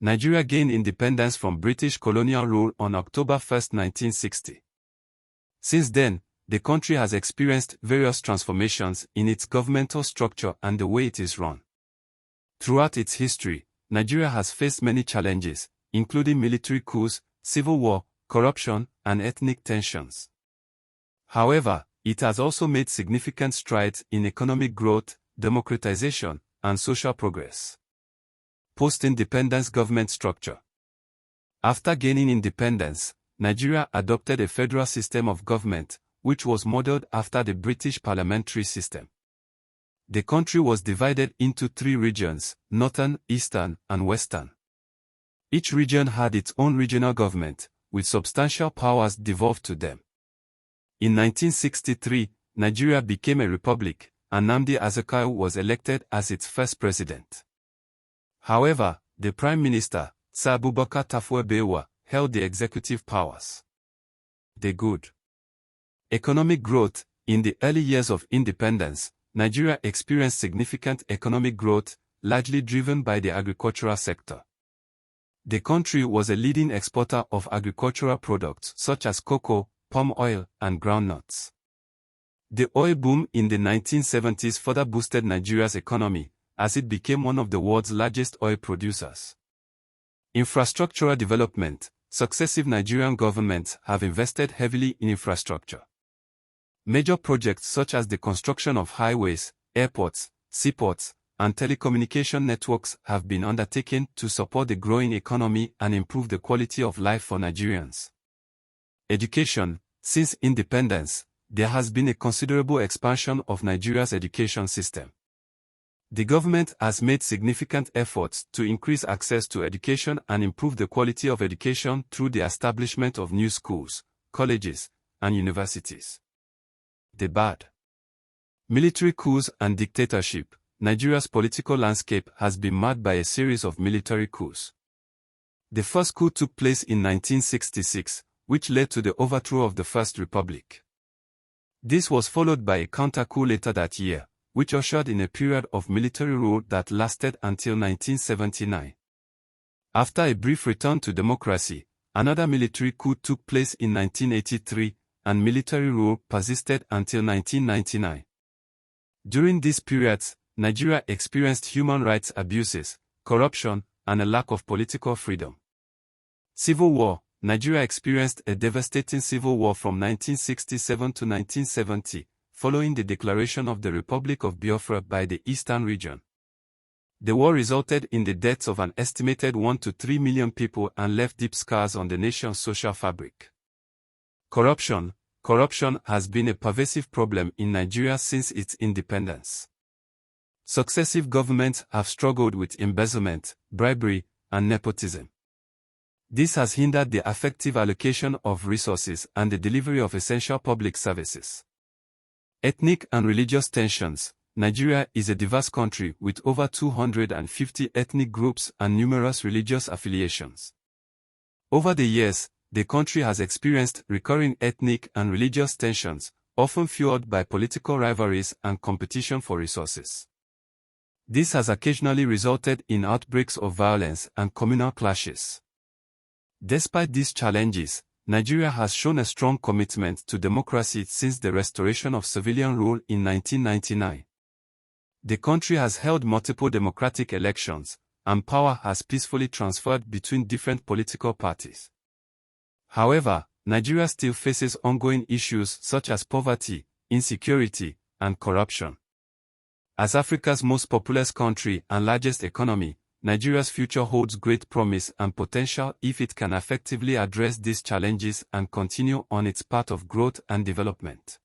Nigeria gained independence from British colonial rule on October 1, 1960. Since then, the country has experienced various transformations in its governmental structure and the way it is run. Throughout its history, Nigeria has faced many challenges, including military coups, civil war, corruption, and ethnic tensions. However, it has also made significant strides in economic growth, democratization, and social progress. Post-independence government structure. After gaining independence, Nigeria adopted a federal system of government, which was modeled after the British parliamentary system. The country was divided into 3 regions: Northern, Eastern, and Western. Each region had its own regional government, with substantial powers devolved to them. In 1963, Nigeria became a republic, and Nnamdi Azikiwe was elected as its first president. However, the Prime Minister, Sir Abubakar Tafawa Balewa, held the executive powers. The good economic growth. In the early years of independence, Nigeria experienced significant economic growth, largely driven by the agricultural sector. The country was a leading exporter of agricultural products such as cocoa, palm oil, and groundnuts. The oil boom in the 1970s further boosted Nigeria's economy, as it became one of the world's largest oil producers. Infrastructural development. Successive Nigerian governments have invested heavily in infrastructure. Major projects such as the construction of highways, airports, seaports, and telecommunication networks have been undertaken to support the growing economy and improve the quality of life for Nigerians. Education. Since independence, there has been a considerable expansion of Nigeria's education system. The government has made significant efforts to increase access to education and improve the quality of education through the establishment of new schools, colleges, and universities. The bad military coups and dictatorship. Nigeria's political landscape has been marred by a series of military coups. The first coup took place in 1966, which led to the overthrow of the First Republic. This was followed by a counter-coup later that year, which ushered in a period of military rule that lasted until 1979. After a brief return to democracy, another military coup took place in 1983, and military rule persisted until 1999. During these periods, Nigeria experienced human rights abuses, corruption, and a lack of political freedom. Civil war. Nigeria experienced a devastating civil war from 1967 to 1970, following the declaration of the Republic of Biafra by the Eastern region. The war resulted in the deaths of an estimated 1 to 3 million people and left deep scars on the nation's social fabric. Corruption. Corruption has been a pervasive problem in Nigeria since its independence. Successive governments have struggled with embezzlement, bribery, and nepotism. This has hindered the effective allocation of resources and the delivery of essential public services. Ethnic and religious tensions. Nigeria is a diverse country with over 250 ethnic groups and numerous religious affiliations. Over the years, the country has experienced recurring ethnic and religious tensions, often fueled by political rivalries and competition for resources. This has occasionally resulted in outbreaks of violence and communal clashes. Despite these challenges, Nigeria has shown a strong commitment to democracy since the restoration of civilian rule in 1999. The country has held multiple democratic elections, and power has peacefully transferred between different political parties. However, Nigeria still faces ongoing issues such as poverty, insecurity, and corruption. As Africa's most populous country and largest economy, Nigeria's future holds great promise and potential if it can effectively address these challenges and continue on its path of growth and development.